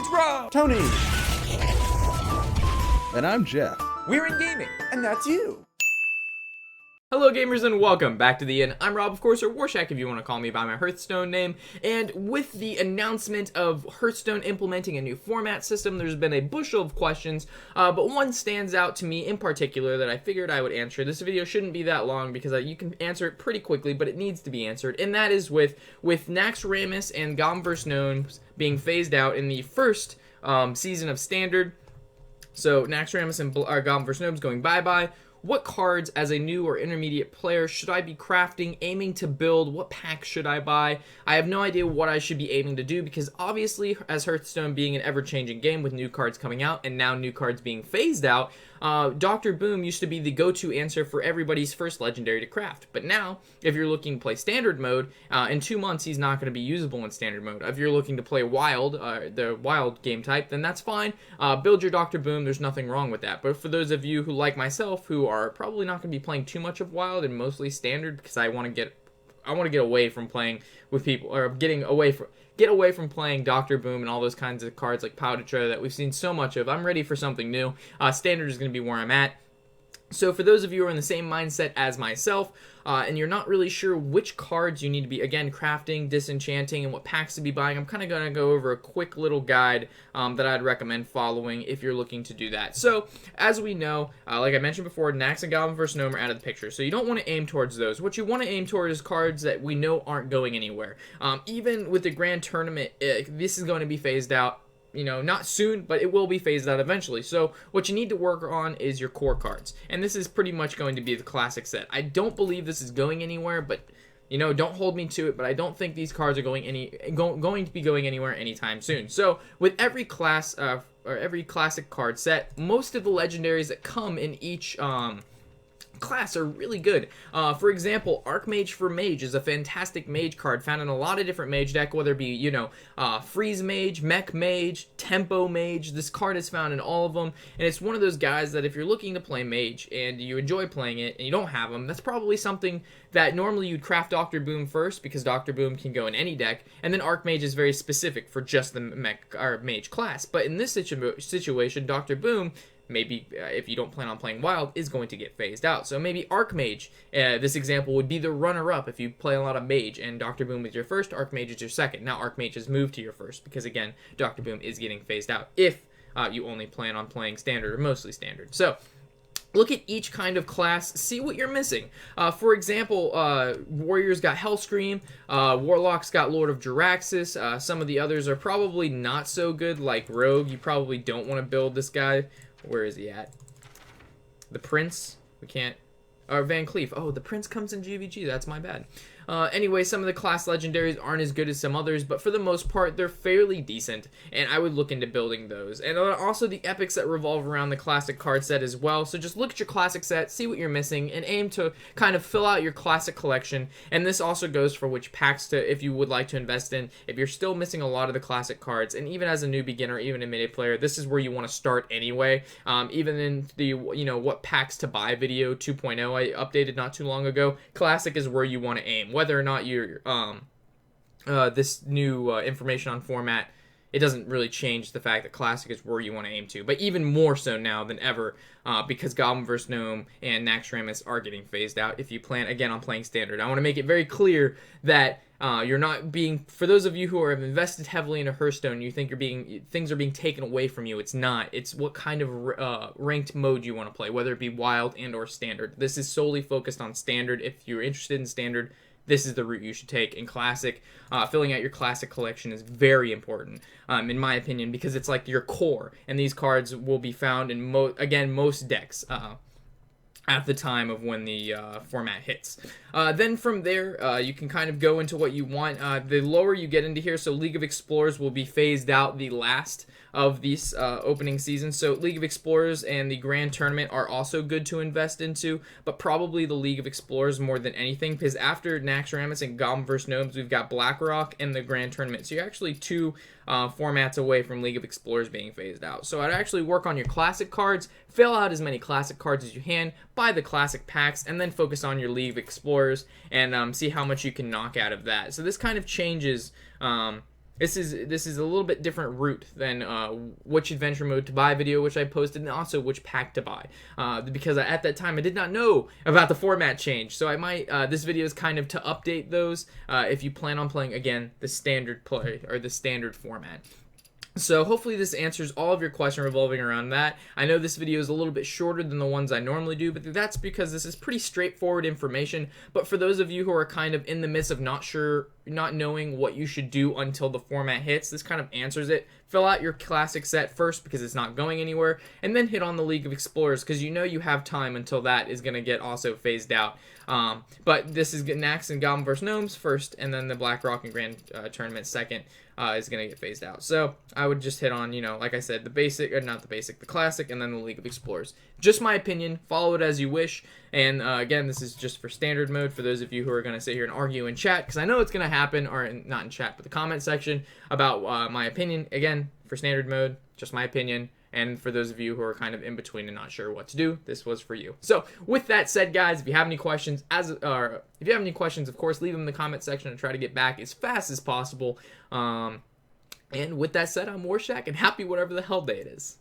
It's Rob! Tony! And I'm Jeff. We're in gaming. And that's you. Hello gamers and welcome back to the inn. I'm Rob, of course, or Warshack if you want to call me by my Hearthstone name. And with the announcement of Hearthstone implementing a new format system, there's been a bushel of questions, but one stands out to me in particular that I figured I would answer. This video shouldn't be that long because you can answer it pretty quickly, but it needs to be answered. And that is with Naxxramas and Goblin vs. Gnomes being phased out in the first season of Standard. So Naxxramas and Goblin vs. Gnomes going bye-bye. What cards, as a new or intermediate player, should I be crafting, aiming to build? What packs should I buy? I have no idea what I should be aiming to do because obviously, as Hearthstone being an ever-changing game with new cards coming out and now new cards being phased out, Dr. Boom used to be the go-to answer for everybody's first legendary to craft. But now, if you're looking to play standard mode, in 2 months he's not going to be usable in standard mode. If you're looking to play wild, the wild game type, then that's fine. Build your Dr. Boom, there's nothing wrong with that. But for those of you who, like myself, who are probably not going to be playing too much of wild and mostly standard because I want to get away from playing with people, or get away from playing Dr. Boom and all those kinds of cards like Powditra that we've seen so much of. I'm ready for something new. Standard is going to be where I'm at. So for those of you who are in the same mindset as myself, and you're not really sure which cards you need to be, again, crafting, disenchanting, and what packs to be buying, I'm kind of going to go over a quick little guide that I'd recommend following if you're looking to do that. So, as we know, like I mentioned before, Nax and Goblin vs. Gnome are out of the picture, so you don't want to aim towards those. What you want to aim towards is cards that we know aren't going anywhere. Even with the Grand Tournament, this is going to be phased out. You know, not soon, but it will be phased out eventually. So what you need to work on is your core cards. And this is pretty much going to be the classic set. I don't believe this is going anywhere, but, you know, don't hold me to it. But I don't think these cards are going to be going anywhere anytime soon. So with every class, or every classic card set, most of the legendaries that come in each class are really good. For example, Archmage for Mage is a fantastic mage card found in a lot of different mage deck, whether it be, you know, Freeze Mage, Mech Mage, Tempo Mage. This card is found in all of them, and it's one of those guys that if you're looking to play mage and you enjoy playing it and you don't have them, that's probably something that normally you'd craft Dr. Boom first because Dr. Boom can go in any deck, and then Archmage is very specific for just the mech or mage class. But in this situation, Dr. Boom, maybe if you don't plan on playing wild, is going to get phased out. So maybe Archmage, this example, would be the runner-up if you play a lot of mage, and Dr. Boom is your first, Archmage is your second. Now Archmage has moved to your first, because again, Dr. Boom is getting phased out if you only plan on playing standard, or mostly standard. So look at each kind of class, see what you're missing. For example, Warriors got Hellscream, Warlocks got Lord of Jaraxxus, some of the others are probably not so good, like Rogue. You probably don't want to build this guy. Where is he at? The Prince? We can't... Or Van Cleef. Oh, the Prince comes in GVG. That's my bad. Anyway, some of the class legendaries aren't as good as some others, but for the most part, they're fairly decent, and I would look into building those. And also the epics that revolve around the classic card set as well. So just look at your classic set, see what you're missing, and aim to kind of fill out your classic collection. And this also goes for which packs to, if you would like to invest in. If you're still missing a lot of the classic cards, and even as a new beginner, even a mid player, this is where you want to start anyway. Even in the, you know, what packs to buy video 2.0 I updated not too long ago, classic is where you want to aim. Whether or not you're this new information on format, it doesn't really change the fact that classic is where you want to aim to, but even more so now than ever, because Goblin vs. Gnome and Naxxramas are getting phased out if you plan again on playing standard. I want to make it very clear that you're not being, for those of you who have invested heavily into Hearthstone, you think things are being taken away from you. It's not. It's what kind of ranked mode you want to play, whether it be wild and or standard. This is solely focused on standard. If you're interested in standard, this is the route you should take. In classic, filling out your classic collection is very important, in my opinion, because it's like your core, and these cards will be found in most decks at the time of when the format hits. Then from there, you can kind of go into what you want. The lower you get into here, so League of Explorers will be phased out the last of these opening seasons. So League of Explorers and the Grand Tournament are also good to invest into, but probably the League of Explorers more than anything, because after Naxxramas and Goblin vs. Gnomes, we've got BlackRock and the Grand Tournament. So you're actually two formats away from League of Explorers being phased out. So I'd actually work on your classic cards, fill out as many classic cards as you can, buy the classic packs, and then focus on your League of Explorers and see how much you can knock out of that. So this kind of changes this is a little bit different route than which adventure mode to buy video, which I posted, and also which pack to buy, because at that time I did not know about the format change. So I might this video is kind of to update those if you plan on playing again the standard play or the standard format. So hopefully this answers all of your questions revolving around that. I know this video is a little bit shorter than the ones I normally do, but that's because this is pretty straightforward information. But for those of you who are kind of in the midst of not knowing what you should do until the format hits, this kind of answers it. Fill out your classic set first because it's not going anywhere, and then hit on the League of Explorers because you know you have time until that is going to get also phased out. But this is Nax and Goblin vs. Gnomes first, and then the Black Rock and Grand Tournament second is going to get phased out. So I would just hit on, like I said, the basic, or not the basic, the classic, and then the League of Explorers. Just my opinion. Follow it as you wish. And again, this is just for standard mode for those of you who are going to sit here and argue in chat, because I know it's going to happen, or not in chat, but the comment section about my opinion. Again, for standard mode, just my opinion. And for those of you who are kind of in between and not sure what to do, this was for you. So with that said, guys, if you have any questions, of course, leave them in the comment section and try to get back as fast as possible. And with that said, I'm Warshack, and happy whatever the hell day it is.